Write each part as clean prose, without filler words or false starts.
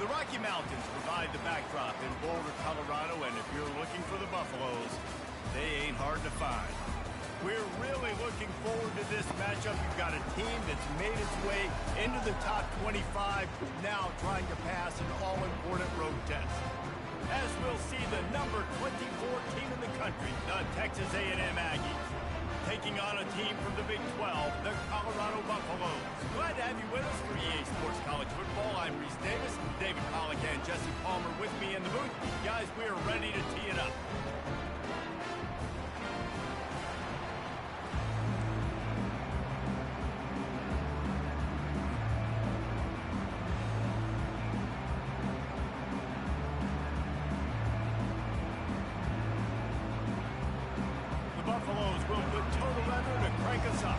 The Rocky Mountains provide the backdrop in Boulder, Colorado, and if you're looking for the Buffaloes, they ain't hard to find. We're really looking forward to this matchup. You've got a team that's made its way into the top 25, now trying to pass an all-important road test. As we'll see the number 24 team in the country, the Texas A&M Aggies, taking on a team from the Big 12, the Colorado Buffaloes. Glad to have you with us for EA Sports College Football. I'm Reese Davis, David Pollack and Jesse Palmer with me in the booth. Guys, we are ready to tee it up. Buffaloes will put total leather to crank us up.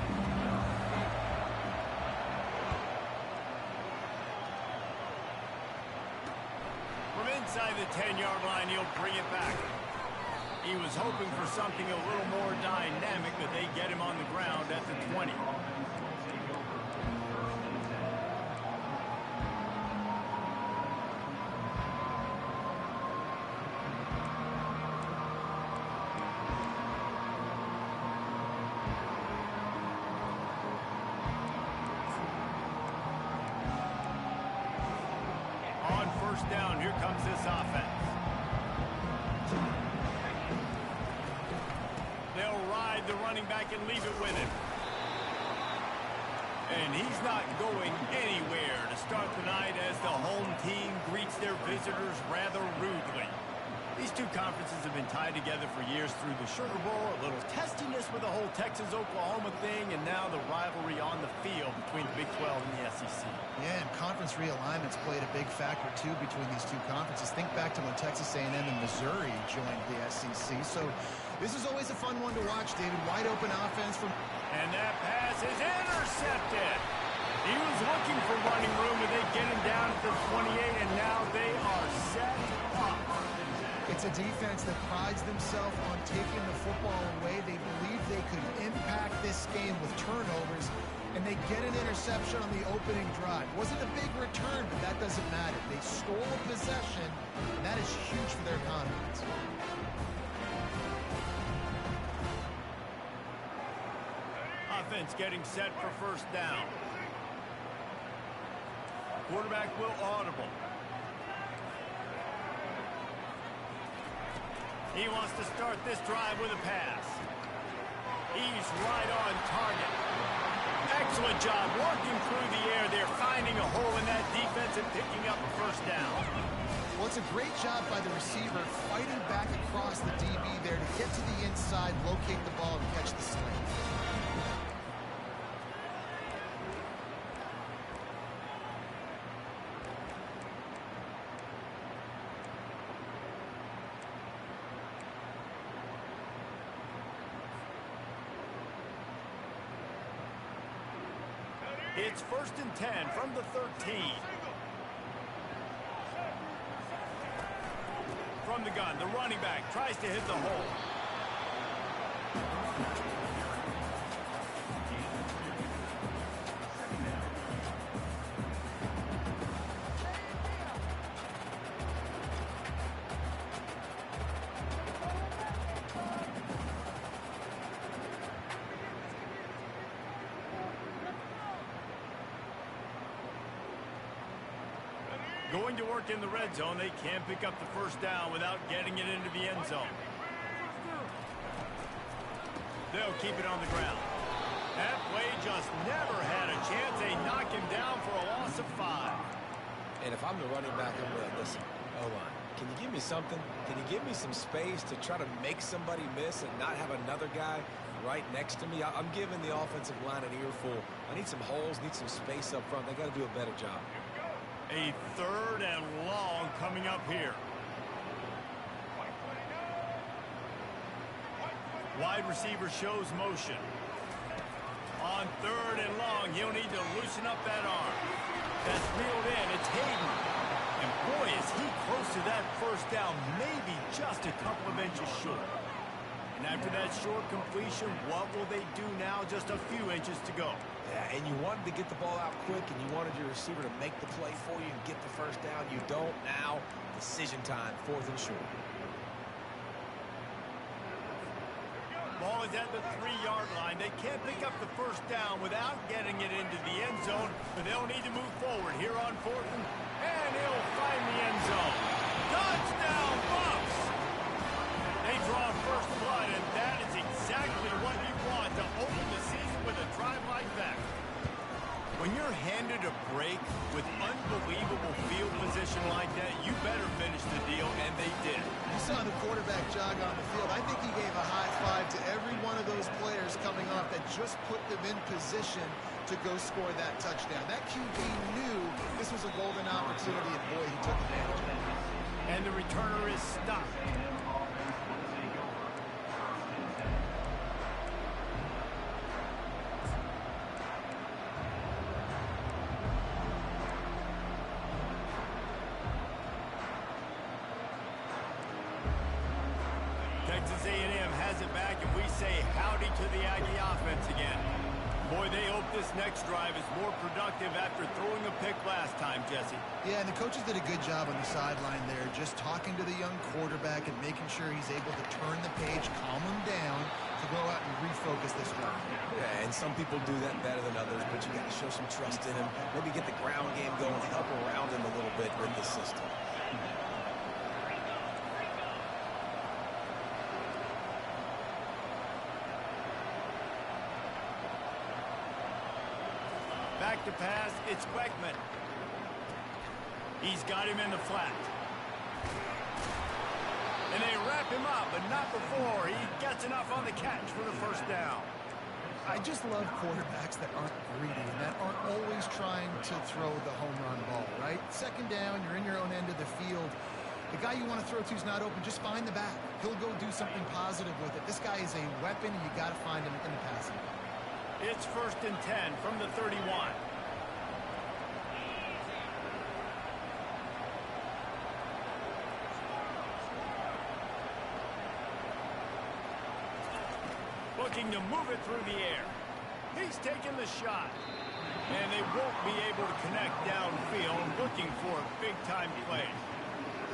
From inside the 10-yard line, he'll bring it back. He was hoping for something a little more dynamic, but they get him on the ground at the 20. First down, here comes this offense. They'll ride the running back and leave it with him. And he's not going anywhere to start the night as the home team greets their visitors rather rudely. These two conferences have been tied together for years through the Sugar Bowl, a little testiness with the whole Texas-Oklahoma thing, and now the rivalry on the field between the Big 12 and the SEC. Yeah, and conference realignments played a big factor, too, between these two conferences. Think back to when Texas A&M and Missouri joined the SEC. So this is always a fun one to watch, David. Wide open offense from... And that pass is intercepted. He was looking for running room, and they get him down at the 28, and now they are set up. It's a defense that prides themselves on taking the football away. They believe they could impact this game with turnovers, and they get an interception on the opening drive. Wasn't a big return, but that doesn't matter. They stole a possession, and that is huge for their confidence. Offense getting set for first down. Quarterback will audible. He wants to start this drive with a pass. He's right on target. Excellent job working through the air there, finding a hole in that defense and picking up a first down. Well, it's a great job by the receiver fighting back across the DB there to get to the inside, locate the ball, and catch the slant. It's 1st and 10 from the 13. From the gun, the running back tries to hit the hole. Going to work in the red zone. They can't pick up the first down without getting it into the end zone. They'll keep it on the ground. That play just never had a chance. They knock him down for a loss of 5. And if I'm the running back, I'm like, listen, O-line, can you give me something? Can you give me some space to try to make somebody miss and not have another guy right next to me? I'm giving the offensive line an earful. I need some holes, need some space up front. They got to do a better job. A 3rd and long coming up here. Wide receiver shows motion. On 3rd and long, he'll need to loosen up that arm. That's reeled in. It's Hayden. And boy, is he close to that first down, maybe just a couple of inches short. And after that short completion, what will they do now? Just a few inches to go. Yeah, and you wanted to get the ball out quick, and you wanted your receiver to make the play for you and get the first down. You don't now. Decision time, 4th and short. Ball is at the 3-yard line. They can't pick up the first down without getting it into the end zone, but they'll need to move forward here on 4th, and he'll find the end zone. Touchdown, Bucks! They draw first blood, and that is exactly what you want to open the season with a drive like that. When you're handed a break with unbelievable field position like that, you better finish the deal, and they did. You saw the quarterback jog on the field. I think he gave a high five to every one of those players coming off that just put them in position to go score that touchdown. That QB knew this was a golden opportunity, and boy, he took advantage of it. And the returner is stopped. Texas A&M has it back, and we say howdy to the Aggie offense again. Boy, they hope this next drive is more productive after throwing a pick last time, Jesse. Yeah, and the coaches did a good job on the sideline there, just talking to the young quarterback and making sure he's able to turn the page, calm him down, to go out and refocus this drive. Yeah, and some people do that better than others, but you got to show some trust in him. Maybe get the ground game going, help around him a little bit with the system. Back to pass, it's Beckman. He's got him in the flat. And they wrap him up, but not before he gets enough on the catch for the first down. I just love quarterbacks that aren't greedy and that aren't always trying to throw the home run ball, right? 2nd down, you're in your own end of the field. The guy you want to throw to is not open. Just find the back. He'll go do something positive with it. This guy is a weapon, and you got to find him in the passing game. It's 1st and 10 from the 31. Looking to move it through the air. He's taking the shot. And they won't be able to connect downfield, looking for a big-time play.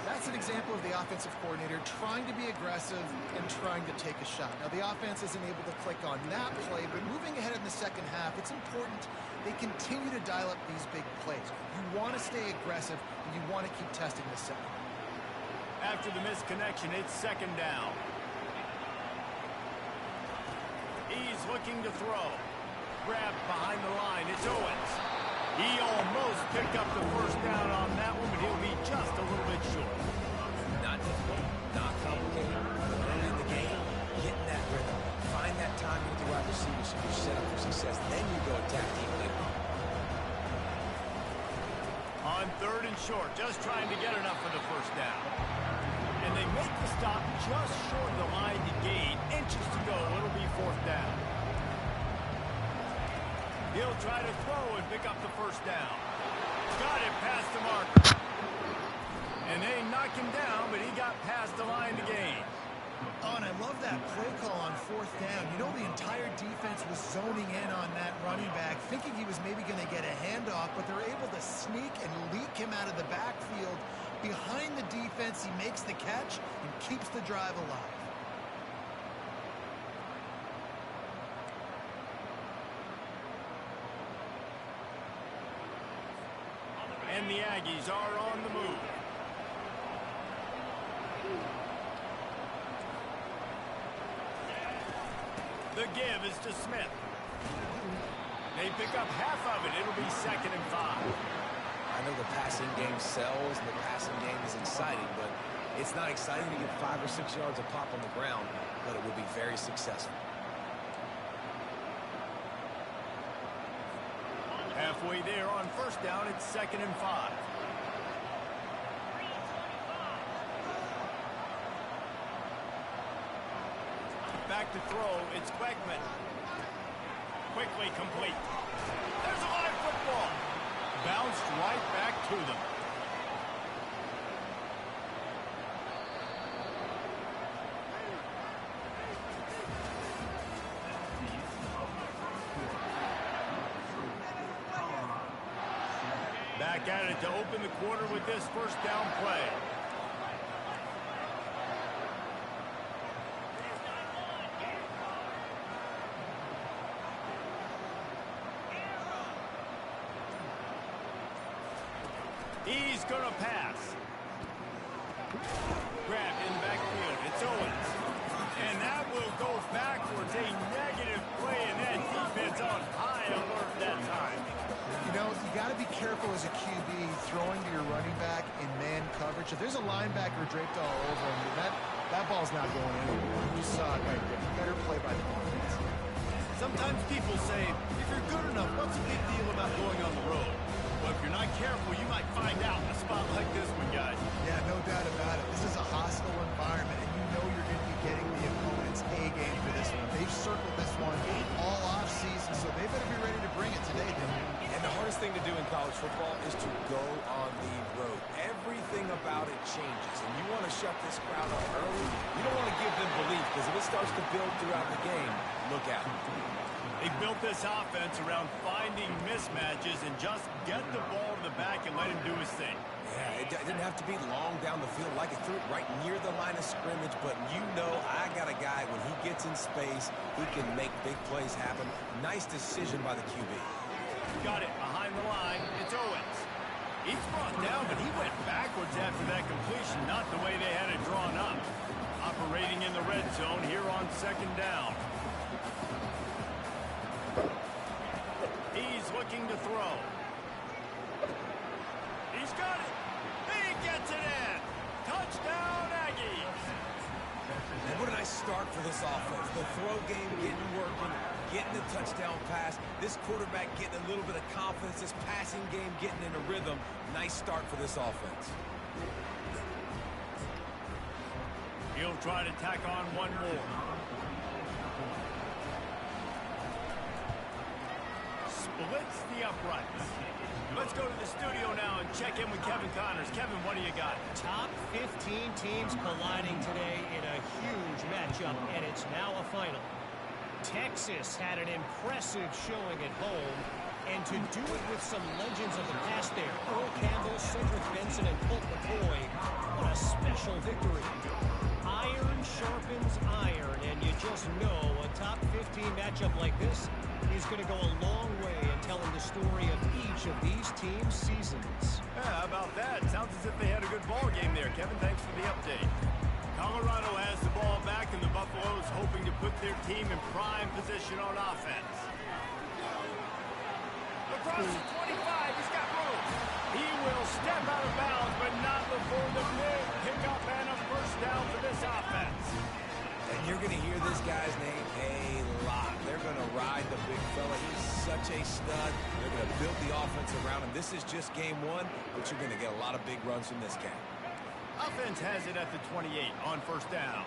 That's an example of the offensive coordinator trying to be aggressive and trying to take a shot. Now, the offense isn't able to click on that play, but moving ahead in the second half, it's important they continue to dial up these big plays. You want to stay aggressive, and you want to keep testing the second. After the missed connection, it's second down. He's looking to throw. Grabbed behind the line. It's Owens. He almost picked up the first down on that one, but he'll be just a little bit short. Not difficult, not complicated. Early in the game, getting that rhythm. Find that timing with the wide receiver so you're set up for success. Then you go attack deep later. On third and short, just trying to get enough for the first down. And they make the stop just short of the line to gain. Inches to go. It'll be fourth down. He'll try to throw and pick up the first down. Got it past the marker. And they knocked him down, but he got past the line to gain. Oh, and I love that play call on fourth down. You know, the entire defense was zoning in on that running back, thinking he was maybe going to get a handoff, but they're able to sneak and leak him out of the backfield. Behind the defense, he makes the catch and keeps the drive alive. And the Aggies are on the move. The give is to Smith. They pick up half of it. It'll be 2nd and 5. I know the passing game sells and the passing game is exciting, but it's not exciting to get 5 or 6 yards of pop on the ground, but it will be very successful. Halfway there on first down, it's 2nd and 5. Back to throw, it's Quegman. Quickly complete. There's a live football. Bounced right back to them. Back at it to open the quarter with this first down play. He's going to pass. Grabbed in the backfield. It's Owens. And that will go backwards. A negative play, and that defense on high alert that time. You know, you got to be careful as a QB throwing to your running back in man coverage. If there's a linebacker draped all over him, that ball's not going anywhere. You saw it right there. Better play by the defense. Sometimes people say, if you're good enough, what's the big deal about going on the road? Well, if you're not careful, you might find out in a spot like this one, guys. Yeah, no doubt about it. This is a hostile environment, and you know you're going to be getting the opponent's A game for this one. They've circled this one all offseason, so they better be ready to bring it today, And the hardest thing to do in college football is to go on the road. Everything about it changes, and you want to shut this crowd up early. You don't want to give them belief, because if it starts to build throughout the game, look out. They built this offense around finding mismatches and just get the ball to the back and let him do his thing. Yeah, it didn't have to be long down the field. Like it threw it right near the line of scrimmage, but you know I got a guy, when he gets in space, he can make big plays happen. Nice decision by the QB. Got it behind the line. It's Owens. He's brought down, but he went backwards after that completion, not the way they had it drawn up. Operating in the red zone here on 2nd down. He's looking to throw. He's got it. He gets it in. Touchdown, Aggies. And what a nice start for this offense. The throw game getting working, getting the touchdown pass. This quarterback getting a little bit of confidence. This passing game getting in a rhythm. Nice start for this offense. He'll try to tack on one more. Splits the uprights. Let's go to the studio now and check in with Kevin Connors. Kevin, what do you got? Top 15 teams colliding today in a huge matchup, and it's now a final. Texas had an impressive showing at home, and to do it with some legends of the past there, Earl Campbell, Cedric Benson, and Colt McCoy, what a special victory. iron sharpens iron, and you just know a top 15 matchup like this is going to go a long way in telling the story of each of these teams' seasons. Yeah, how about that? Sounds as if they had a good ball game there, Kevin. Thanks for the update. Colorado has the ball back, and the Buffaloes hoping to put their team in prime position on offense. Across the 25, he's got room. He will step out of bounds, but not before the big pickup and a first down for this offense. And you're going to hear this guy's name a lot. They're going to ride the big fella. He's such a stud. They're going to build the offense around him. This is just game one, but you're going to get a lot of big runs from this guy. Offense has it at the 28 on first down.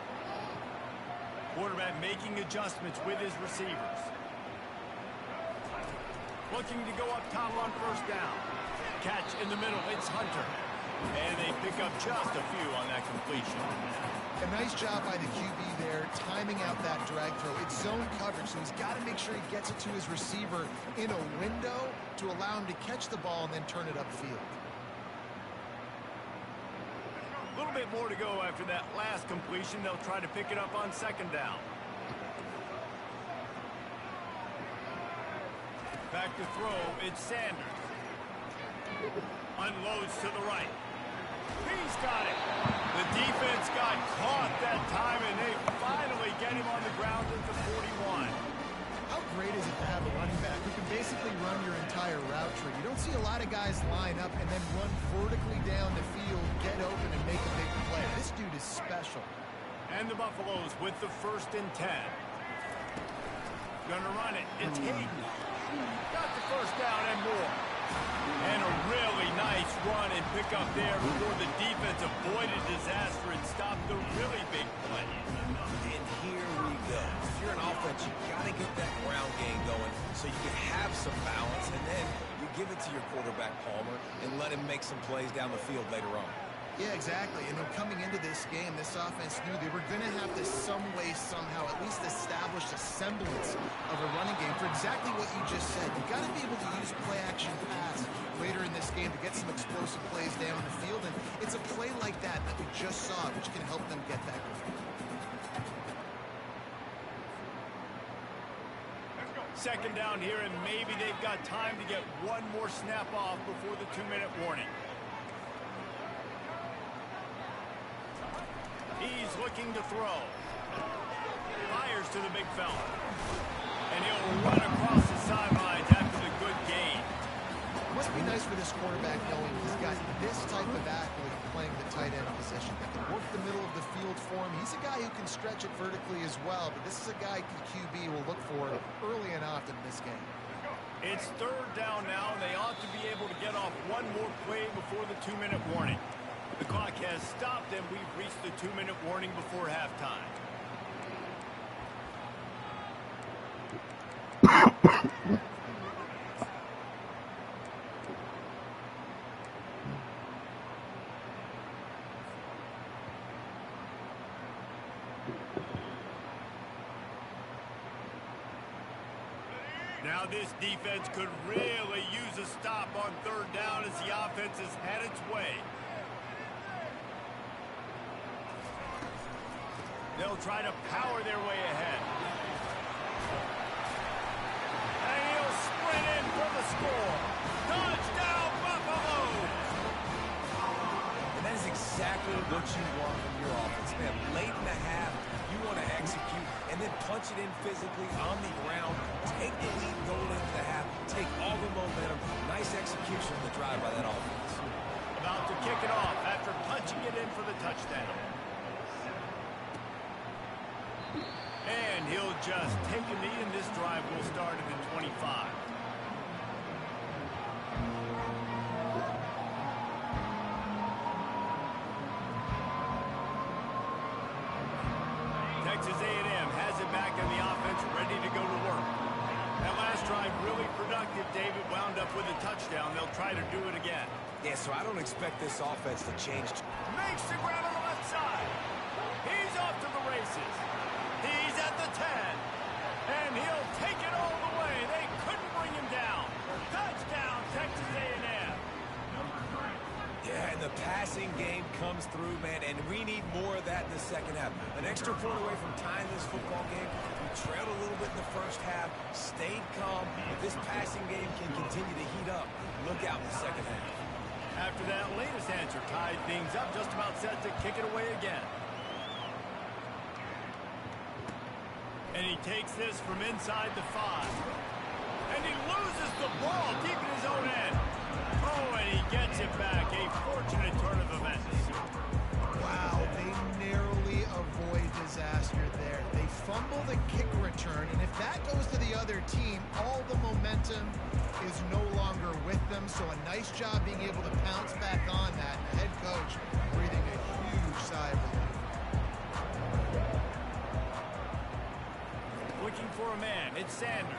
Quarterback making adjustments with his receivers. Looking to go up top on first down. Catch in the middle. It's Hunter. And they pick up just a few on that completion. A nice job by the QB there, timing out that drag throw. It's zone coverage, so he's got to make sure he gets it to his receiver in a window to allow him to catch the ball and then turn it upfield. A little bit more to go after that last completion. They'll try to pick it up on second down. Back to throw, it's Sanders. Unloads to the right. He's got it. The defense got caught that time, and they finally get him on the ground at the 41. How great is it to have a running back who can basically run your entire route tree? You don't see a lot of guys line up and then run vertically down the field, get open, and make a big play. This dude is special. And the Buffaloes with the 1st and 10. Gonna run it. It's Hayden. Got the first down and more. And a really nice run and pick up there before the defense avoided disaster and stopped the really big play. And here we go. If you're an offense, you got to get that ground game going so you can have some balance, and then you give it to your quarterback, Palmer, and let him make some plays down the field later on. Yeah, exactly. And then coming into this game, this offense knew they were going to have to some way, somehow, at least establish a semblance of a running game for exactly what you just said. You've got to be able to use play-action pass later in this game to get some explosive plays down the field. And it's a play like that we just saw, which can help them get that going. Second down here, and maybe they've got time to get one more snap off before the 2-minute warning. He's looking to throw. Fires to the big fella. And he'll run across the sidelines after the good gain. Must be nice for this quarterback knowing he's got this type of athlete playing the tight end position. That can work the middle of the field for him. He's a guy who can stretch it vertically as well, but this is a guy the QB will look for early and often in this game. It's third down now, and they ought to be able to get off one more play before the 2-minute warning. The clock has stopped, and we've reached the 2-minute warning before halftime. Now this defense could really use a stop on third down as the offense has had its way. They'll try to power their way ahead. And he'll sprint in for the score. Touchdown, Buffaloes! And that is exactly what you want from your offense, man. Late in the half, you want to execute and then punch it in physically on the ground. Take the lead going into the half. Take all the momentum. Nice execution of the drive by that offense. About to kick it off after punching it in for the touchdown. And he'll just take a knee, and this drive will start at the 25. Texas A&M has it back in the offense, ready to go to work. That last drive really productive. David wound up with a touchdown. They'll try to do it again. Yeah, so I don't expect this offense to change. Makes the grab on the left side. He's off to the races. He's at the 10. And he'll take it all the way. They couldn't bring him down. Touchdown, Texas A&M. Yeah, and And the passing game comes through, man, and we need more of that in the second half. An extra point away from tying this football game. We trailed a little bit in the first half, stayed calm. If this passing game can continue to heat up, look out in the second half. After that latest answer tied things up, just about set to kick it away again. And he takes this from inside the 5. And he loses the ball deep in his own end. Oh, and he gets it back. A fortunate turn of events. Wow, they narrowly avoid disaster there. They fumble the kick return, and if that goes to the other team, all the momentum is no longer with them. So a nice job being able to pounce back on that. The head coach breathing a huge sigh of relief. Looking for a man. It's Sanders.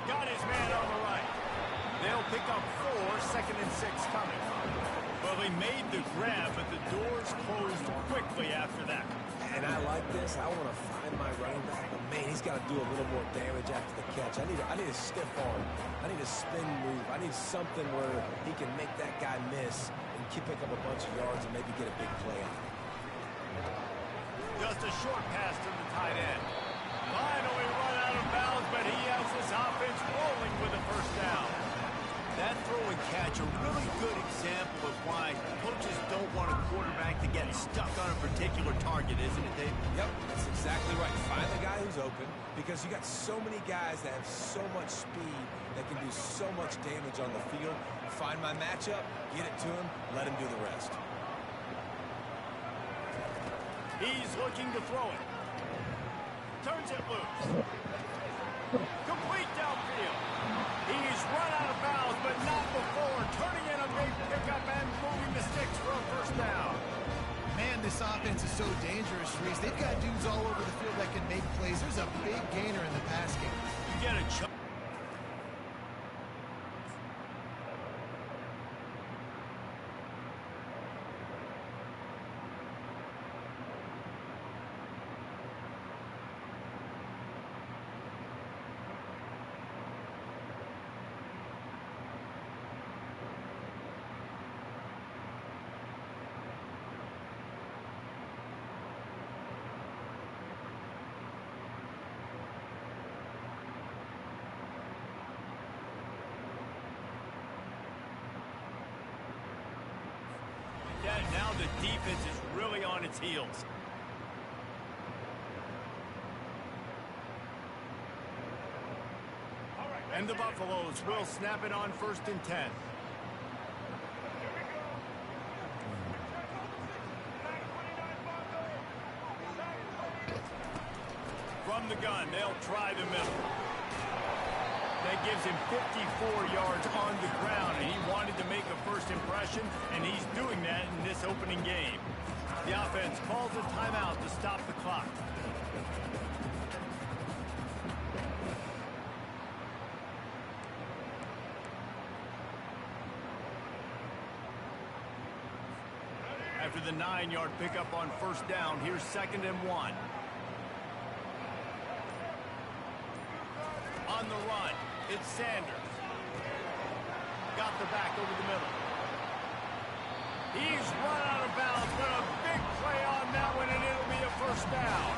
Got his man on the right. They'll pick up 4, 2nd and 6 coming. Well, he made the grab, but the doors closed quickly after that. And I like this. I want to find my running back. But, man, he's got to do a little more damage after the catch. I need a stiff arm. I need a spin move. I need something where he can make that guy miss and pick up a bunch of yards and maybe get a big play out. Just a short pass to the tight end. Finally run out of bounds, but he has his offense rolling with a first down. That throw and catch, a really good example of why coaches don't want a quarterback to get stuck on a particular target, isn't it, Dave? Yep, that's exactly right. Find the guy who's open, because you got so many guys that have so much speed that can do so much damage on the field. Find my matchup, get it to him, let him do the rest. He's looking to throw it. Turns it loose. Complete downfield. He's run out of bounds, but not before turning in a big pickup and moving the sticks for a first down. Man, this offense is so dangerous, Reese. They've got dudes all over the field that can make plays. There's a big gainer in the pass game. You get a chunk. And now the defense is really on its heels. And the Buffaloes will snap it on 1st and 10. From the gun, they'll try the middle. That gives him 54 yards on the ground, and he wanted to make a first impression, and he's doing that in this opening game. The offense calls a timeout to stop the clock. After the 9-yard pickup on 1st down, here's 2nd and 1. On the run, it's Sanders. Got the back over the middle. He's run out of bounds, but a big play on that one, and it'll be a first down.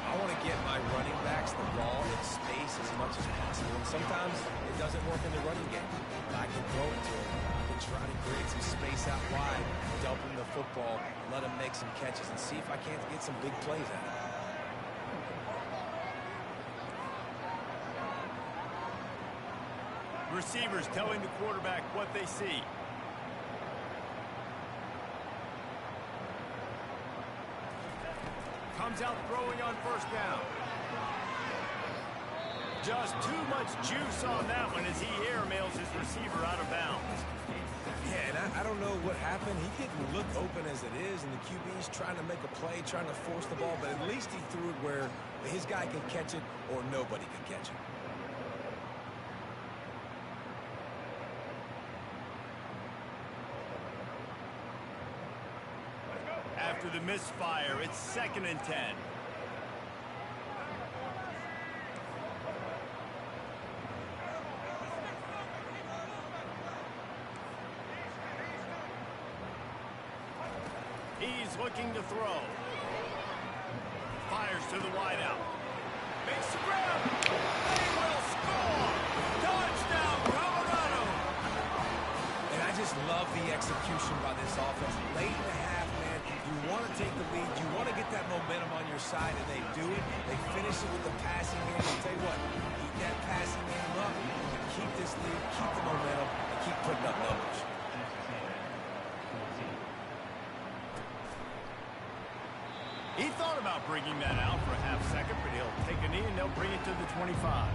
I want to get my running backs the ball in space as much as possible. And sometimes it doesn't work in the running game. But I can throw it to him. I can try to create some space out wide, dump him the football, let him make some catches, and see if I can't get some big plays out of it. Receivers telling the quarterback what they see. Comes out throwing on 1st down. Just too much juice on that one as he airmails his receiver out of bounds. Yeah, and I don't know what happened. He didn't look open as it is, and the QB's trying to make a play, trying to force the ball, but at least he threw it where his guy could catch it or nobody could catch it. After the misfire, it's 2nd and 10. He's looking to throw. Fires to the wideout. Makes the grab. They will score. Touchdown, Colorado. And I just love the execution by this offense. Late in the half, man, you want to take the lead. You want to get that momentum on your side, and they do it. They finish it with the passing game. I'll tell you what, keep that passing game up, and keep this lead, keep the momentum, and keep putting up numbers. He thought about bringing that out for a half second, but he'll take a knee and they'll bring it to the 25.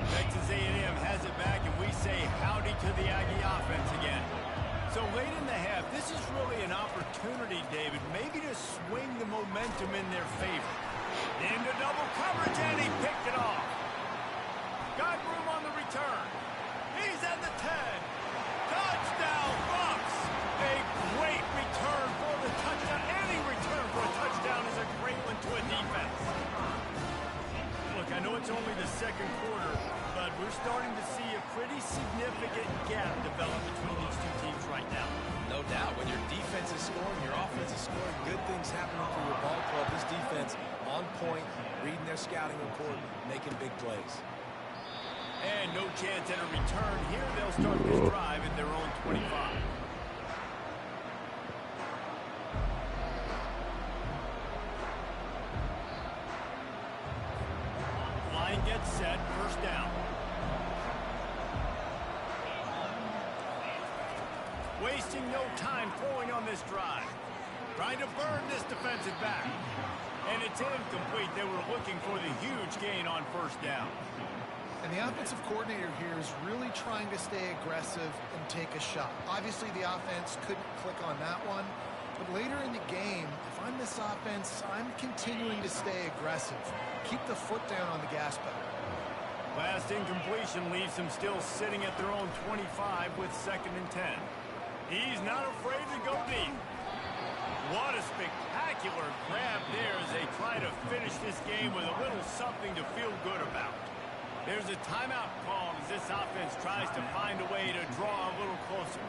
Texas A&M has it back, and we say howdy to the Aggie offense again. So late in the half, this is really an opportunity, David, maybe to swing the momentum in their favor. Into double coverage, and he picked it off. Got room on the return. He's at the 10. Touchdown, Bucks. A great return for the touchdown. Any return for a touchdown is a great one to a defense. Look, I know it's only the second quarter, but we're starting to see a pretty significant gap develop between these two teams right now. No doubt. When your defense is scoring, your offense is scoring, good things happening for your ball club. This defense on point, reading their scouting report, making big plays. And no chance at a return here. They'll start this drive at their own 25. Line gets set, first down. Wasting no time throwing on this drive. Trying to burn this defensive back. And it's incomplete. They were looking for the huge gain on first down. And the offensive coordinator here is really trying to stay aggressive and take a shot. Obviously, the offense couldn't click on that one. But later in the game, if I'm this offense, I'm continuing to stay aggressive. Keep the foot down on the gas pedal. Last incompletion leaves them still sitting at their own 25 with 2nd and 10. He's not afraid to go deep. What a spectacular grab there as they try to finish this game with a little something to feel good about. There's a timeout call as this offense tries to find a way to draw a little closer.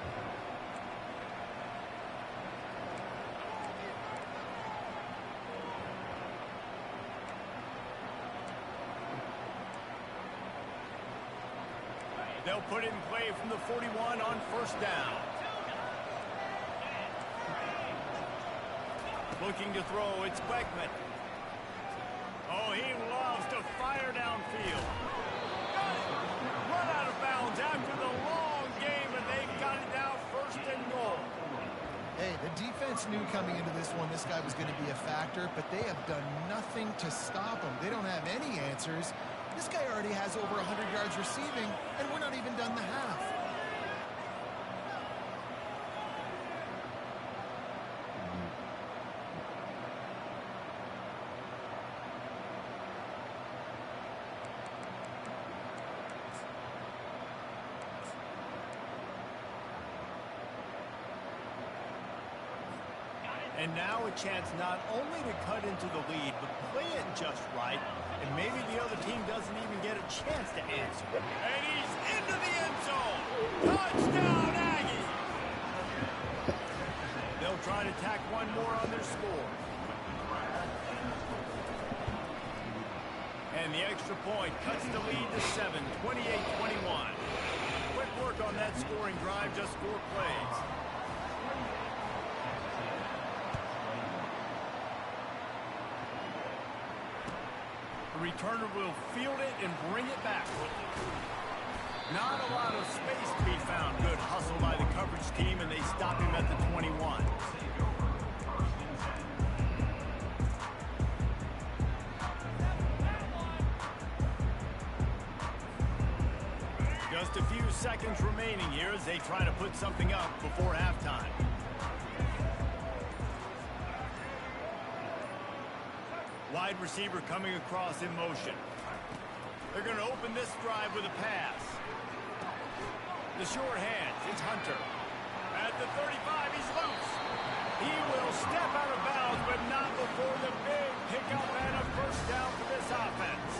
They'll put it in play from the 41 on first down. Looking to throw, it's Beckman. Oh, he loves to fire downfield. Run out of bounds after the long game, and they've got it now 1st and goal. Hey, the defense knew coming into this one this guy was going to be a factor, but they have done nothing to stop him. They don't have any answers. This guy already has over 100 yards receiving, and we're not even done the half. And now a chance not only to cut into the lead, but play it just right, and maybe the other team doesn't even get a chance to answer. And he's into the end zone. Touchdown, Aggie! They'll try to tack one more on their score. And the extra point cuts the lead to 7, 28-21. Quick work on that scoring drive, just 4 plays. The returner will field it and bring it back. Not a lot of space to be found. Good hustle by the coverage team, and they stop him at the 21. Just a few seconds remaining here as they try to put something up before halftime. Wide receiver coming across in motion. They're going to open this drive with a pass. The short hands, it's Hunter. At the 35, he's loose. He will step out of bounds, but not before the big pickup and a first down for this offense.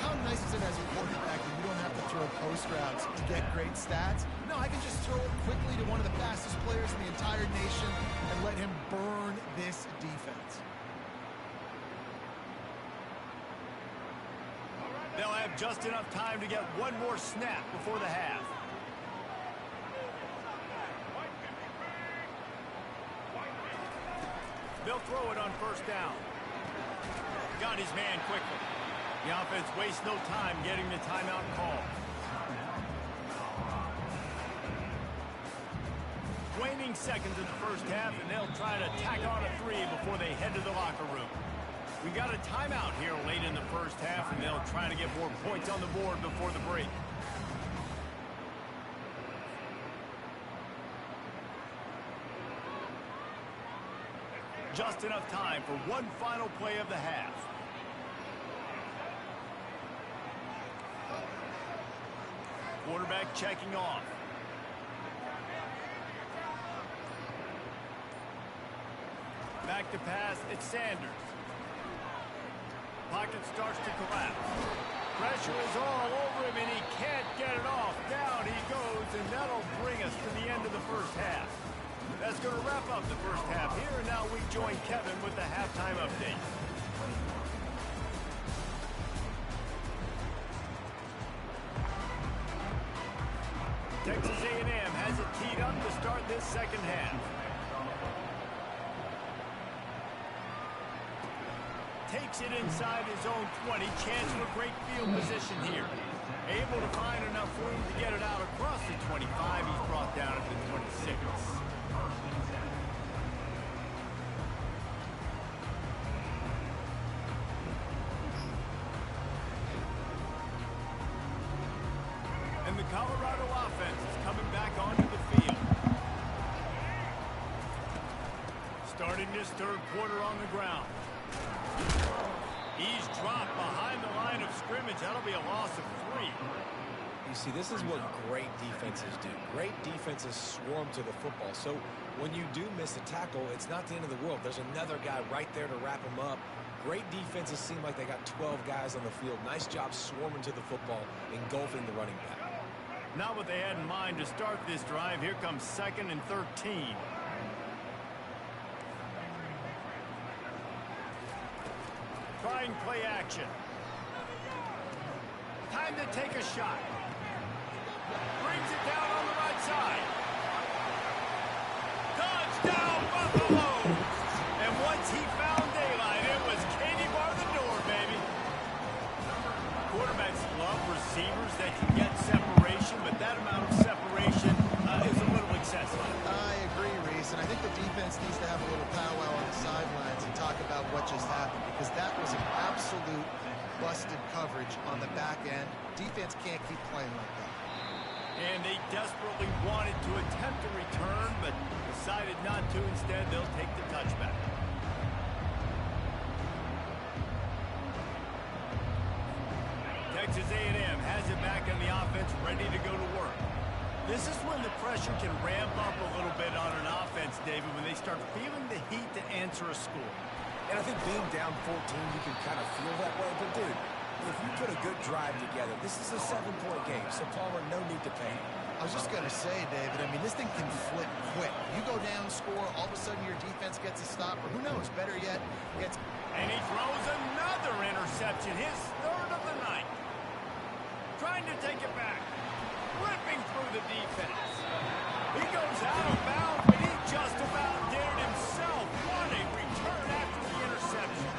How nice is it as a quarterback when you don't have to throw post routes to get great stats? No, I can just throw it quickly to one of the fastest players in the entire nation and let him burn this defense. They'll have just enough time to get one more snap before the half. They'll throw it on first down. Got his man quickly. The offense wastes no time getting the timeout call. Waning seconds in the first half, and they'll try to tack on a 3 before they head to the locker room. We got a timeout here late in the first half, and they'll try to get more points on the board before the break. Just enough time for one final play of the half. Quarterback checking off. Back to pass, it's Sanders. Pocket starts to collapse. Pressure is all over him, and he can't get it off. Down he goes, and that'll bring us to the end of the first half. That's going to wrap up the first half here, and now we join Kevin with the halftime update. Texas A&M has it teed up to start this second half. Takes it inside his own 20. Chance for great field position here. Able to find enough room to get it out across the 25. He's brought down at the 26. And the Colorado offense is coming back onto the field. Starting this third quarter on the ground. He's dropped behind the line of scrimmage. That'll be a loss of 3. You see, this is what great defenses do. Great defenses swarm to the football. So when you do miss a tackle, it's not the end of the world. There's another guy right there to wrap him up. Great defenses seem like they got 12 guys on the field. Nice job swarming to the football, engulfing the running back. Not what they had in mind to start this drive. Here comes 2nd and 13. Trying play action. Time to take a shot. Brings it down on the right side. Touchdown, Buffalo! And once he found daylight, it was Katie bar the door, baby. Quarterbacks love receivers that can get separation, but that amount of separation is a little excessive. I agree, Reese, and I think the defense needs to have a little powwow on the sidelines and talk about what just happened, because that was an absolute busted coverage on the back end. Defense can't keep playing like that. And they desperately wanted to attempt a return, but decided not to. Instead, they'll take the touchback. Texas A&M has it back on the offense, ready to go to work. This is when the pressure can ramp up a little bit on an offense, David, when they start feeling the heat to answer a score. And I think being down 14, you can kind of feel that way. But, dude, if you put a good drive together, this is a 7-point game. So, Palmer, no need to panic. I was just going to say, David, I mean, this thing can flip quick. You go down, score, all of a sudden your defense gets a stop, or who knows, better yet, gets... And he throws another interception, his 3rd of the night. Trying to take it back. Ripping through the defense. He goes out of bounds, but he just about did it himself. What a return after the interception.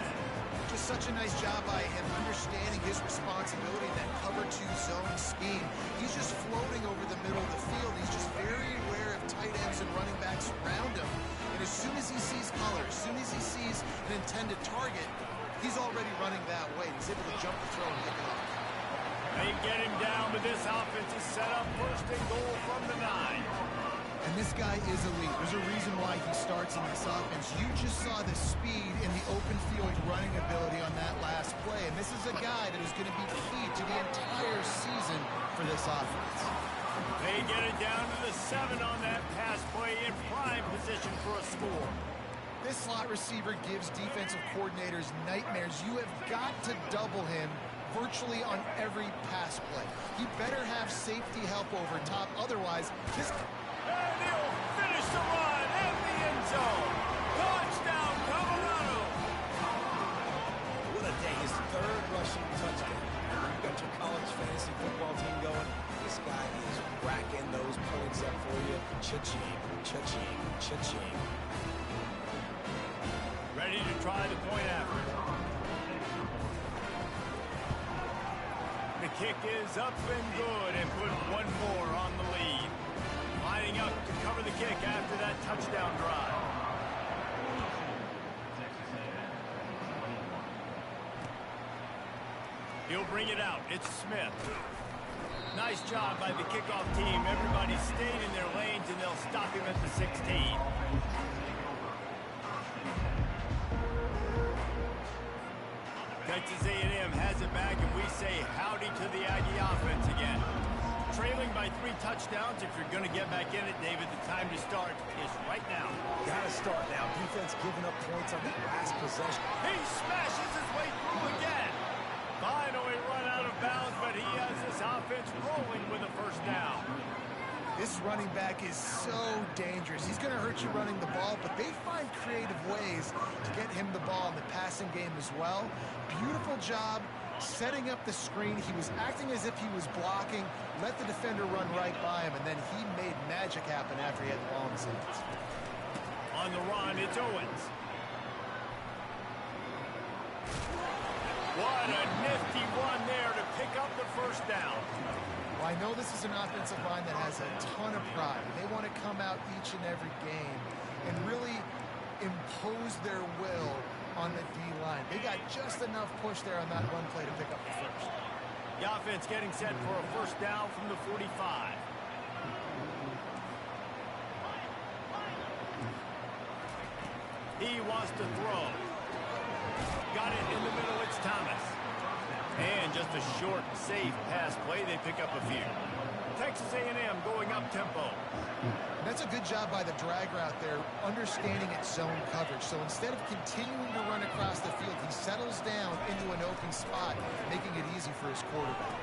Just such a nice job by him understanding his responsibility in that cover 2 zone scheme. He's just floating over the middle of the field. He's just very aware of tight ends and running backs around him. And as soon as he sees color, as soon as he sees an intended target, he's already running that way. He's able to jump the throw and pick it up. They get him down, but this offense is set up 1st and goal from the 9. And this guy is elite. There's a reason why he starts in this offense. You just saw the speed in the open field running ability on that last play. And this is a guy that is going to be key to the entire season for this offense. They get it down to the 7 on that pass play in prime position for a score. This slot receiver gives defensive coordinators nightmares. You have got to double him virtually on every pass play. He better have safety help over top. Otherwise, this... And he'll finish the run in the end zone. Touchdown, Colorado. What a day. His third rushing touchdown. You got your college fantasy football team going. This guy is racking those points up for you. Cha-ching, cha-ching, cha-ching. Ready to try the point after. The kick is up and good and put one more on the lead. Lining up to cover the kick after that touchdown drive. He'll bring it out. It's Smith. Nice job by the kickoff team. Everybody stayed in their lanes, and they'll stop him at the 16. Texas A&M has it back, and we say howdy to the Aggie offense again. Trailing by 3 touchdowns. If you're going to get back in it, David, the time to start is right now. Gotta start now. Defense giving up points on the last possession. He smashes his way through again. Finally run out of bounds, but he has this offense rolling with a first down. This running back is so dangerous. He's going to hurt you running the ball, but they find creative ways to get him the ball in the passing game as well. Beautiful job setting up the screen. He was acting as if he was blocking, let the defender run right by him, and then he made magic happen after he had the ball in his hands. On the run, it's Owens. What a nifty run there to pick up the first down. Well, I know this is an offensive line that has a ton of pride. They want to come out each and every game and really impose their will on the D-line. They got just enough push there on that run play to pick up the first. The offense getting set for a first down from the 45. He wants to throw. Got it in the middle, it's Thomas. And just a short, safe pass play, they pick up a few. Texas A&M going up tempo. That's a good job by the drag route there, understanding its zone coverage. So instead of continuing to run across the field, he settles down into an open spot, making it easy for his quarterback.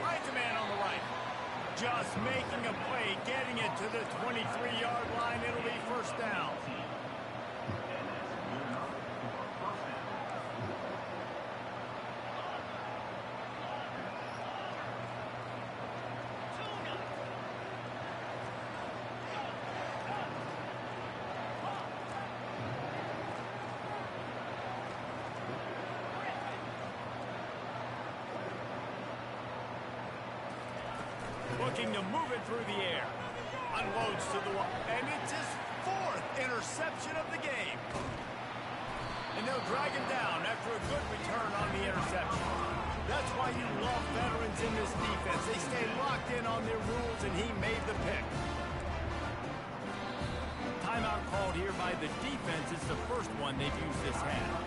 Right to man on the right. Just making a play, getting it to the 23-yard line. It'll be first down. Looking to move it through the air. Unloads to the wall. And it's his 4th interception of the game. And they'll drag him down after a good return on the interception. That's why you love veterans in this defense. They stay locked in on their rules, and he made the pick. Timeout called here by the defense. It's the first one they've used this half.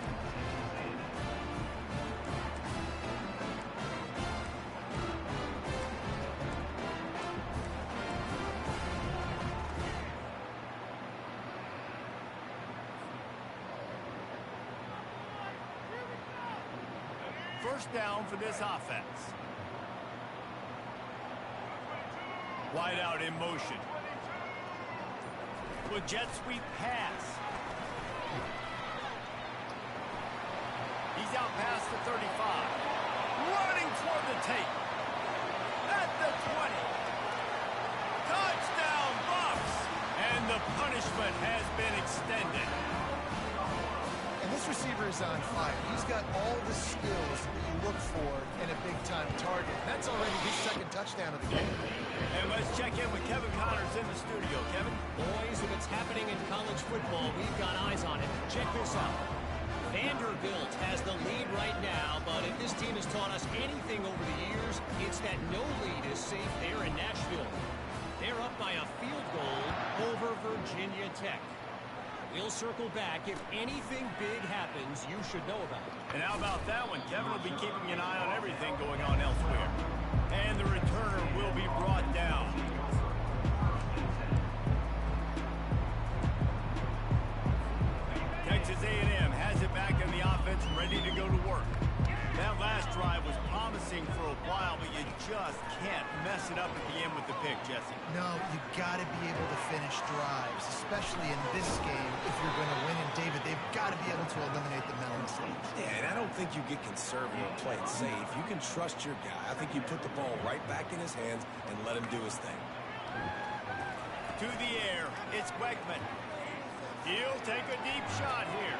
First down for this offense. Wide out in motion. With jet sweep pass. He's out past the 35. Running toward the tape. At the 20. Touchdown, Bucks! And the punishment has been extended. And this receiver is on fire. He's got all the skills that you look for in a big-time target. That's already his 2nd touchdown of the game. And let's check in with Kevin Connors in the studio. Kevin? Boys, if it's happening in college football, we've got eyes on it. Check this out. Vanderbilt has the lead right now, but if this team has taught us anything over the years, it's that no lead is safe there in Nashville. They're up by a field goal over Virginia Tech. We'll circle back. If anything big happens, you should know about it. And how about that one? Kevin will be keeping an eye on everything going on elsewhere. And the returner will be brought down. Texas A&M has it back in the offense, ready to go to work. That last drive was promising for a while, but you just can't mess it up at the end with the pick, Jesse. No, you got to be able to finish drives, especially in this game if you're going to win. And David, they've got to be able to eliminate the mental mistakes. Yeah, and I don't think you get conservative and play it safe. You can trust your guy. I think you put the ball right back in his hands and let him do his thing. To the air, it's Weckman. He'll take a deep shot here.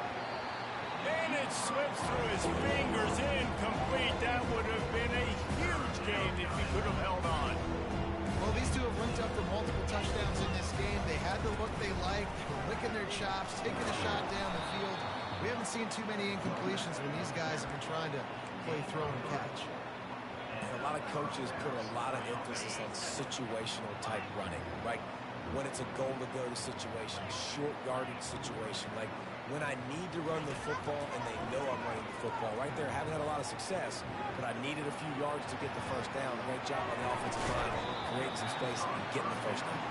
And it slips through his fingers, incomplete. That would have been a huge game if he could have held on. Well, these two have linked up for multiple touchdowns in this game. They had the look they liked. They were licking their chops, taking a shot down the field. We haven't seen too many incompletions when these guys have been trying to play throw and catch. And a lot of coaches put a lot of emphasis on situational type running, right? When it's a goal-to-go situation, short yardage situation, like when I need to run the football and they know I'm running the football. Right there, haven't had a lot of success, but I needed a few yards to get the first down. Great job on the offensive line, creating some space and getting the first down.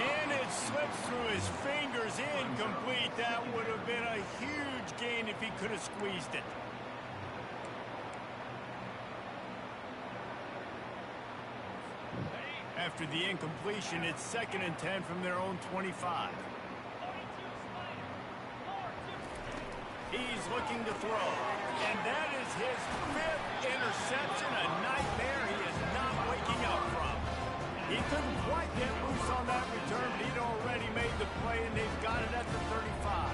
And it slips through his fingers, incomplete. That would have been a huge gain if he could have squeezed it. After the incompletion, it's 2nd and 10 from their own 25. He's looking to throw, and that is his 5th interception, a nightmare he is not waking up from. He couldn't quite get loose on that return, but he'd already made the play, and they've got it at the 35.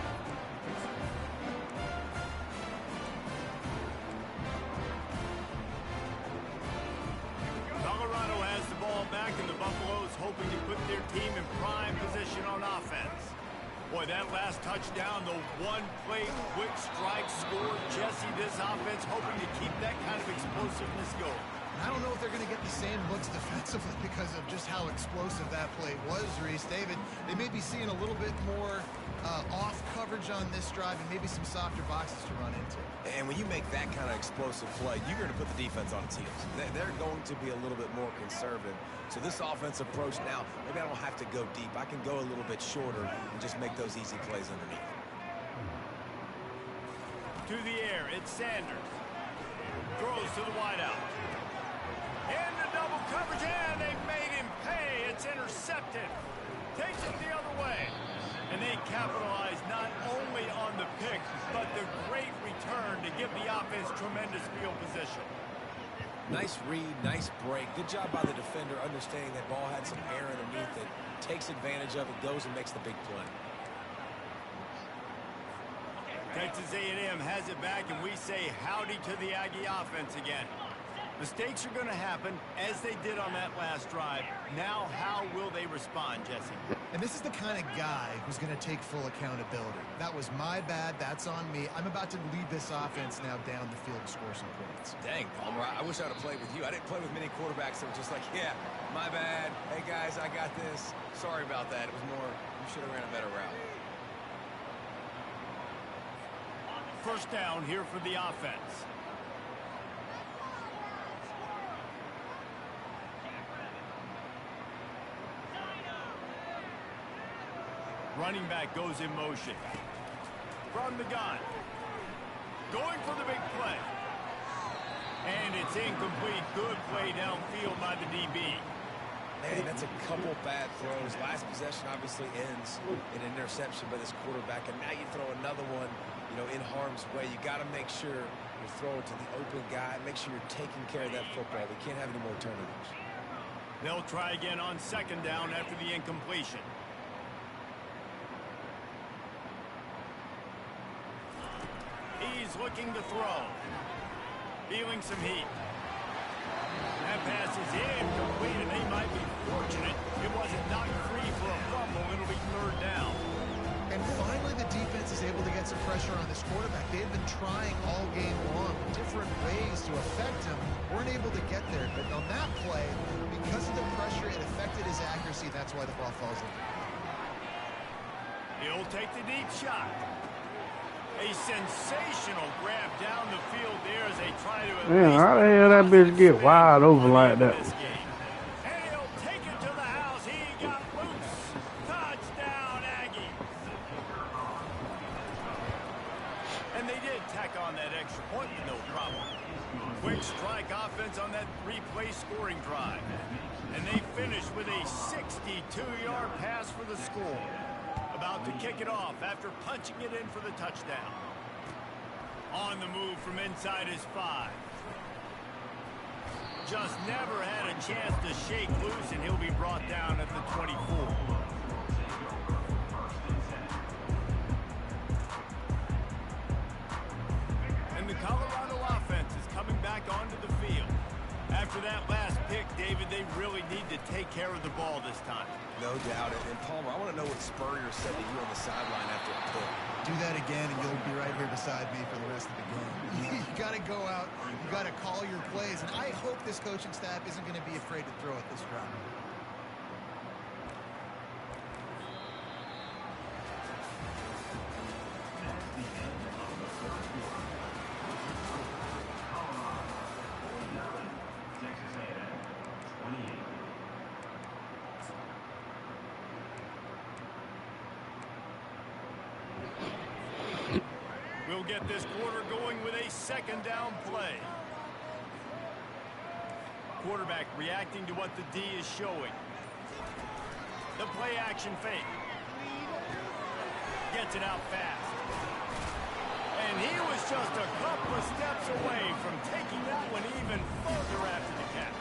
Colorado has the ball back, and the Buffaloes hoping to put their team in prime position on offense. Boy, that last touchdown, the one-play quick strike score. Jesse, this offense hoping to keep that kind of explosiveness going. I don't know if they're going to get the same looks defensively because of just how explosive that play was, Reese. David, they may be seeing a little bit more off coverage on this drive and maybe some softer boxes to run into. And when you make that kind of explosive play, you're going to put the defense on its heels. They're going to be a little bit more conservative. So this offense approach now, maybe I don't have to go deep. I can go a little bit shorter and just make those easy plays underneath. To the air, it's Sanders. Throws to the wideout. And the double coverage, and they made him pay. It's intercepted. Takes it the other way. And they capitalize not only on the pick, but the great return to give the offense tremendous field position. Nice read, nice break. Good job by the defender understanding that ball had some air underneath it. Takes advantage of it, goes and makes the big play. Texas A&M has it back, and we say howdy to the Aggie offense again. Mistakes are going to happen, as they did on that last drive. Now, how will they respond, Jesse? And this is the kind of guy who's going to take full accountability. That was my bad. That's on me. I'm about to lead this offense now down the field to score some points. Dang, Palmer, I wish I would have played with you. I didn't play with many quarterbacks that were just like, yeah, my bad. Hey, guys, I got this. Sorry about that. It was more, you should have ran a better route. First down here for the offense. Running back goes in motion. From the gun. Going for the big play. And it's incomplete. Good play downfield by the DB. Man, that's a couple bad throws. Last possession obviously ends in an interception by this quarterback, and now you throw another one, in harm's way. You got to make sure you throw it to the open guy. Make sure you're taking care of that football. We can't have any more turnovers. They'll try again on 2nd down after the incompletion. He's looking to throw. Feeling some heat. That pass is incomplete, and they might be fortunate it wasn't knocked free for a fumble. It'll be 3rd down. And finally, the defense is able to get some pressure on this quarterback. They've been trying all game long different ways to affect him. Weren't able to get there. But on that play, because of the pressure, it affected his accuracy. That's why the ball falls in. He'll take the deep shot. A sensational grab down the field there as they try to... Man, how the hell that bitch get wide open like that? And he'll take it to the house. He got loose. Touchdown, Aggie. And they did tack on that extra point with no problem. Quick strike offense on that three-play scoring drive. And they finished with a 62-yard pass for the score. About to kick it off after punching it in for the touchdown. On the move from inside his 5. Just never had a chance to shake loose, and he'll be brought down at the 24. And the Colorado offense is coming back onto the field. After that last pick, David, they really need to take care of the ball this time. No doubt. And Palmer, I want to know what Spurrier said to you on the sideline after a pick. Do that again, and you'll be right here beside me for the rest of the game. You got to go out. You got to call your plays. And I hope this coaching staff isn't going to be afraid to throw it this round. We'll get this quarter going with a second down play. Quarterback reacting to what the D is showing. The play action fake. Gets it out fast. And he was just a couple of steps away from taking that one even further after the catch.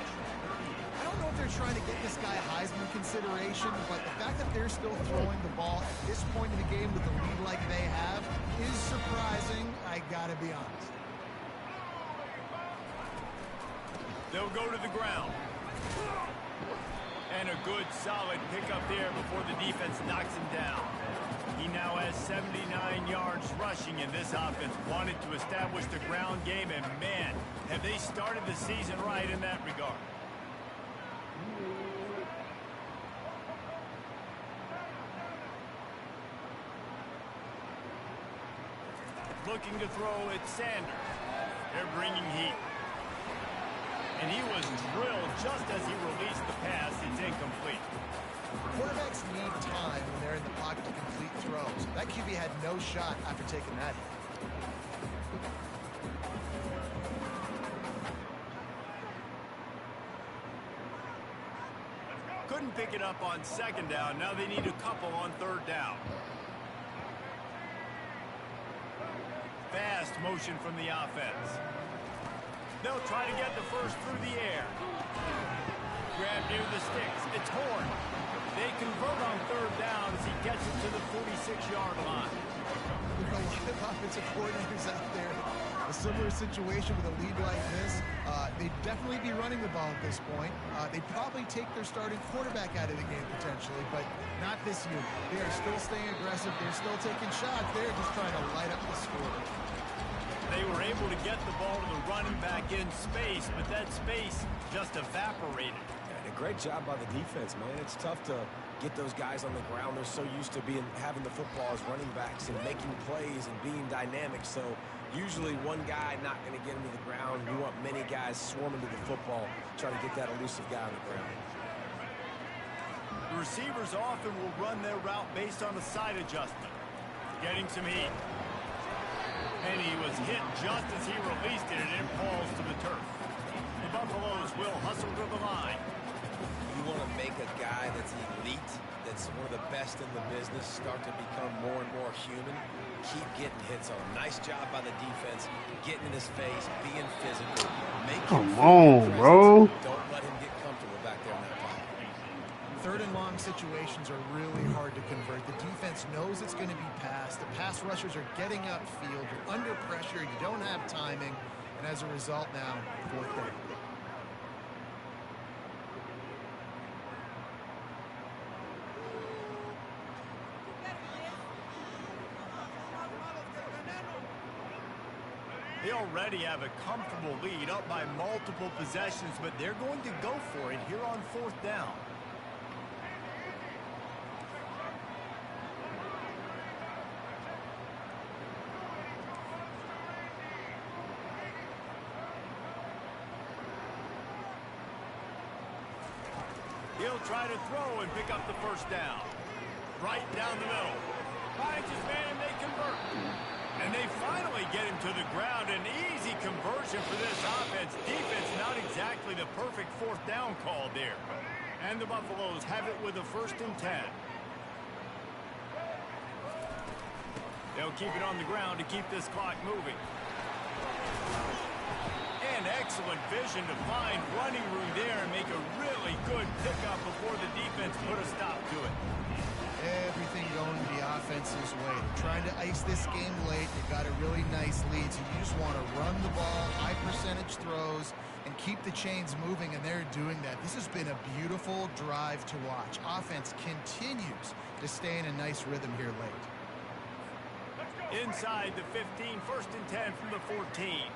I don't know if they're trying to get this guy Heisman consideration, but the fact that they're still throwing the ball at this point in the game with the lead like they have is surprising, I gotta be honest. They'll go to the ground. And a good solid pickup there before the defense knocks him down. He now has 79 yards rushing, and this offense wanted to establish the ground game, and man, have they started the season right in that regard. Looking to throw at Sanders. They're bringing heat. And he was drilled just as he released the pass. It's incomplete. Quarterbacks need time when they're in the pocket to complete throws. That QB had no shot after taking that hit. Couldn't pick it up on second down. Now they need a couple on third down. Fast motion from the offense. They'll try to get the first through the air. Grab near the sticks. It's Horn. They convert on third down as he gets it to the 46-yard line. There are a lot of offensive coordinators out there. A similar situation with a lead like this. They'd definitely be running the ball at this point. They'd probably take their starting quarterback out of the game potentially, but not this year. They are still staying aggressive. They're still taking shots. They're just trying to light up the score. They were able to get the ball to the running back in space, but that space just evaporated. And a great job by the defense, man. It's tough to get those guys on the ground. They're so used to having the football as running backs and making plays and being dynamic. So usually one guy not going to get him to the ground. You want many guys swarming to the football, trying to get that elusive guy on the ground. The receivers often will run their route based on a side adjustment. Getting some heat. And he was hit just as he released it, and it falls to the turf. The Buffaloes will hustle to the line. You want to make a guy that's elite, that's one of the best in the business, start to become more and more human. Keep getting hits on him. Nice job by the defense, getting in his face, being physical. Come on, bro. Don't let him get comfortable back there in that pocket. Third and long situations are really hard to convert. The defense knows it's going to be passed. The pass rushers are getting upfield. You're under pressure. You don't have timing. And as a result now, fourth down. They already have a comfortable lead, up by multiple possessions, but they're going to go for it here on fourth down. He'll try to throw and pick up the first down. Right down the middle. Finds his man and they convert. And they finally get him to the ground. An easy conversion for this offense. Defense, not exactly the perfect fourth down call there. And the Buffaloes have it with a 1st and 10. They'll keep it on the ground to keep this clock moving. And excellent vision to find running room there and make a really good pickup before the defense put a stop to it. Everything going the offense's way. They're trying to ice this game late. They got a really nice lead, so you just want to run the ball, high percentage throws, and keep the chains moving, and they're doing that. This has been a beautiful drive to watch. Offense continues to stay in a nice rhythm here late. Inside the 15, 1st and 10 from the 14.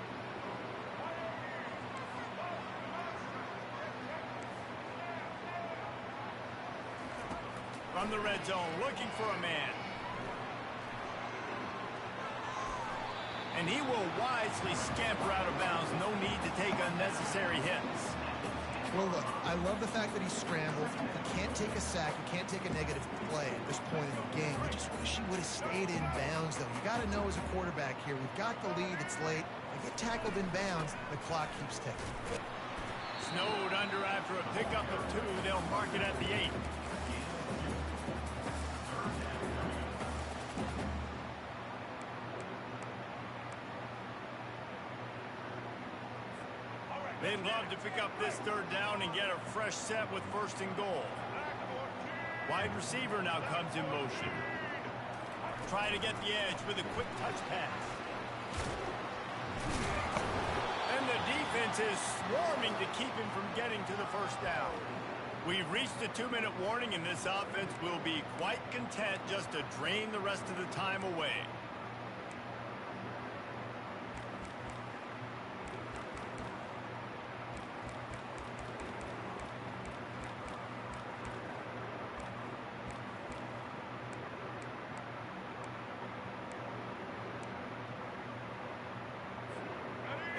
From the red zone, looking for a man. And he will wisely scamper out of bounds. No need to take unnecessary hits. Well, look, I love the fact that he scrambled. He can't take a sack. He can't take a negative play at this point in the game. I just wish he would have stayed in bounds, though. You got to know as a quarterback here, we've got the lead. It's late. If you get tackled in bounds, the clock keeps ticking. Snowed under after a pickup of 2. They'll mark it at the 8. They'd love to pick up this 3rd down and get a fresh set with 1st and goal. Wide receiver now comes in motion. Trying to get the edge with a quick touch pass. And the defense is swarming to keep him from getting to the 1st down. We've reached the 2-minute warning, and this offense will be quite content just to drain the rest of the time away.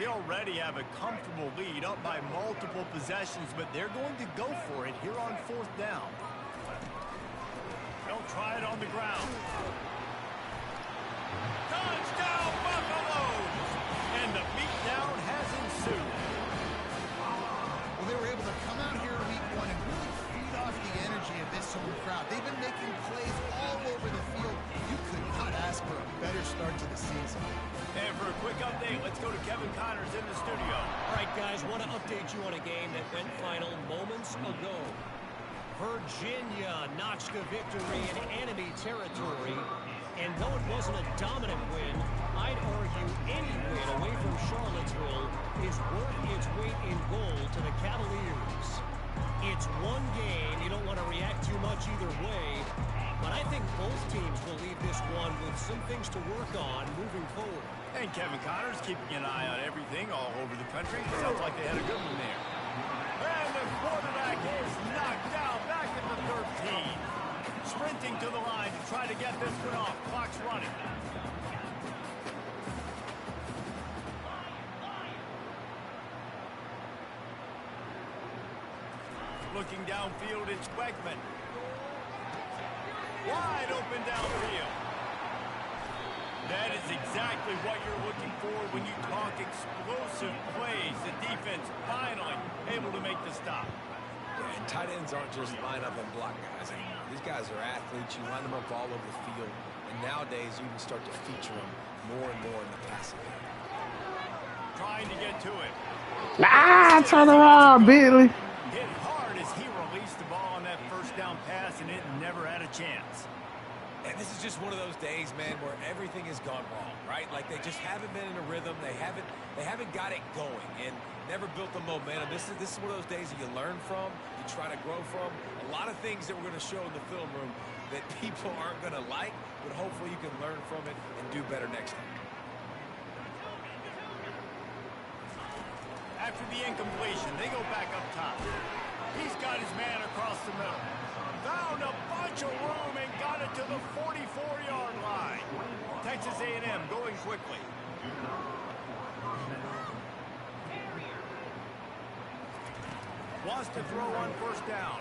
They already have a comfortable lead, up by multiple possessions, but they're going to go for it here on 4th down. They'll try it on the ground. Touchdown, Buffaloes! And the beatdown has ensued. Well, they were able to come out here in week 1 and really feed off the energy of this home crowd. They've been making plays all over the field. You could not ask for a better start to the season. And for a quick update, let's go to Kevin Connors in the studio. All right, guys, want to update you on a game that went final moments ago. Virginia notched a victory in enemy territory. And though it wasn't a dominant win, I'd argue any win away from Charlottesville is worth its weight in gold to the Cavaliers. It's one game. You don't want to react too much either way. But I think both teams will leave this one with some things to work on moving forward. And Kevin Connors keeping an eye on everything all over the country. Sounds like they had a good one there. And the quarterback is knocked down back at the 13. Sprinting to the line to try to get this one off. Clock's running. Looking downfield, it's Wegman. Wide open downfield. That is exactly what you're looking for when you talk explosive plays. The defense finally able to make the stop. Yeah, and tight ends aren't just line up and block guys anymore. These guys are athletes. You line them up all over the field. And nowadays, you can start to feature them more and more in the passing game. Trying to get to it. Turn around, Billy. Hit hard as he released the ball on that 1st down pass, and it never had a chance. And this is just one of those days, man, where everything has gone wrong, right? Like they just haven't been in a rhythm. They haven't got it going and never built the momentum. This is one of those days that you learn from, you try to grow from. A lot of things that we're going to show in the film room that people aren't going to like, but hopefully you can learn from it and do better next time. After the incompletion, they go back up top. He's got his man across the middle. Found a bunch of room and got it to the 44-yard line. Texas A&M going quickly. Wants to throw on 1st down.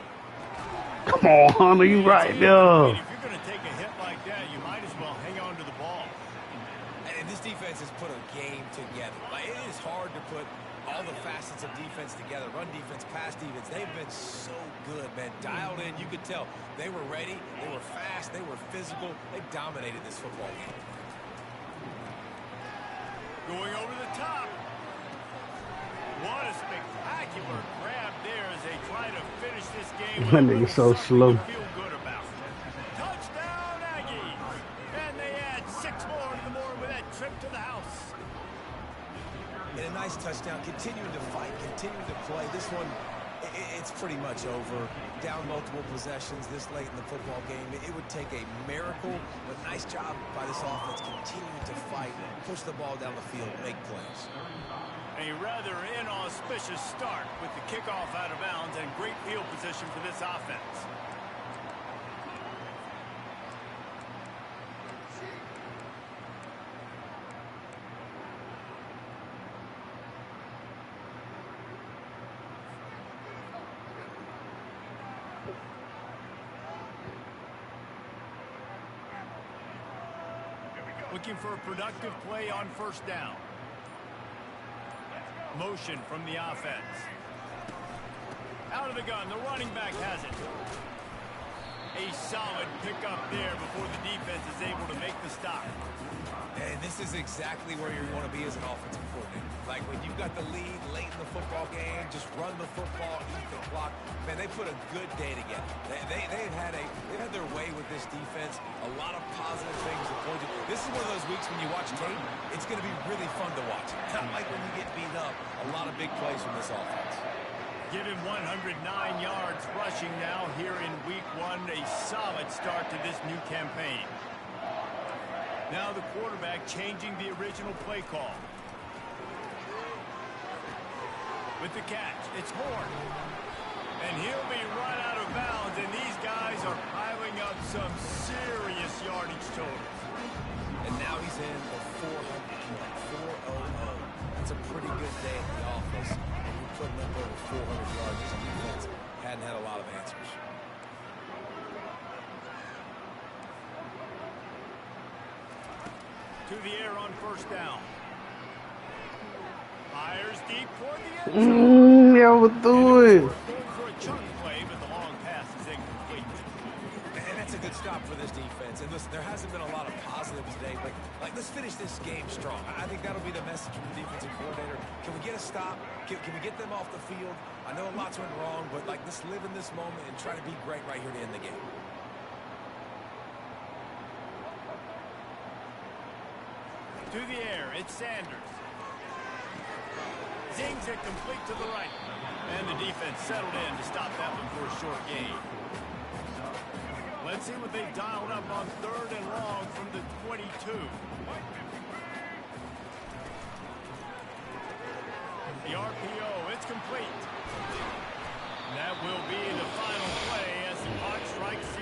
Come on, Hunter, you right there. If you're going to take a hit like that, you might as well hang on to the ball. And And this defense has put a game together. Like, it is hard to put all the facets of defense together. Run defense, pass defense. They've been so good, man. Dialed in. You could tell they were ready. They were fast. They were physical. They dominated this football game. Going over the top. What a spectacular grab there as they try to finish this game. That nigga so slow. Feel good about. Touchdown, Aggies! And they add 6 more to the board with that trip to the house. And a nice touchdown. Continuing to fight, continuing to play. This one, it's pretty much over. Down multiple possessions this late in the football game. It would take a miracle, but nice job by this offense continuing to fight, push the ball down the field, make plays. A rather inauspicious start with the kickoff out of bounds and great field position for this offense. Looking for a productive play on first down. Motion from the offense. Out of the gun, the running back has it. A solid pickup there before the defense is able to make the stop. And this is exactly where you want to be as an offensive coordinator. Like when you've got the lead late in the football game, just run the football, eat the clock. Man, they put a good day together. They've had their way with this defense. A lot of positive things to point to. This is one of those weeks when you watch tape, it's going to be really fun to watch. Not like when you get beat up. A lot of big plays from this offense. Give him 109 yards rushing now here in week 1. A solid start to this new campaign. Now the quarterback changing the original play call. With the catch, it's Horn. And he'll be run out of bounds, and these guys are piling up some serious yardage totals. And now he's in the 400 mark, 400. That's a pretty good day at the office. And you're putting up over 400 yards as a defense. Hadn't had a lot of answers. To the air on first down. Fires deep toward the end zone. Yeah, we'll do it. Going for a chunk play, but the long pass is incomplete. And that's a good stop for this defense. And listen, there hasn't been a lot of positives today, but let's finish this game strong. I think that'll be the message from the defensive coordinator. Can we get a stop? Can we get them off the field? I know lots went wrong, but let's live in this moment and try to be great right here to end the game. To the air, it's Sanders. Zings it complete to the right. And the defense settled in to stop that one for a short gain. Let's see what they've dialed up on 3rd and long from the 22. The RPO, it's complete. That will be the final play as the clock strikes 0.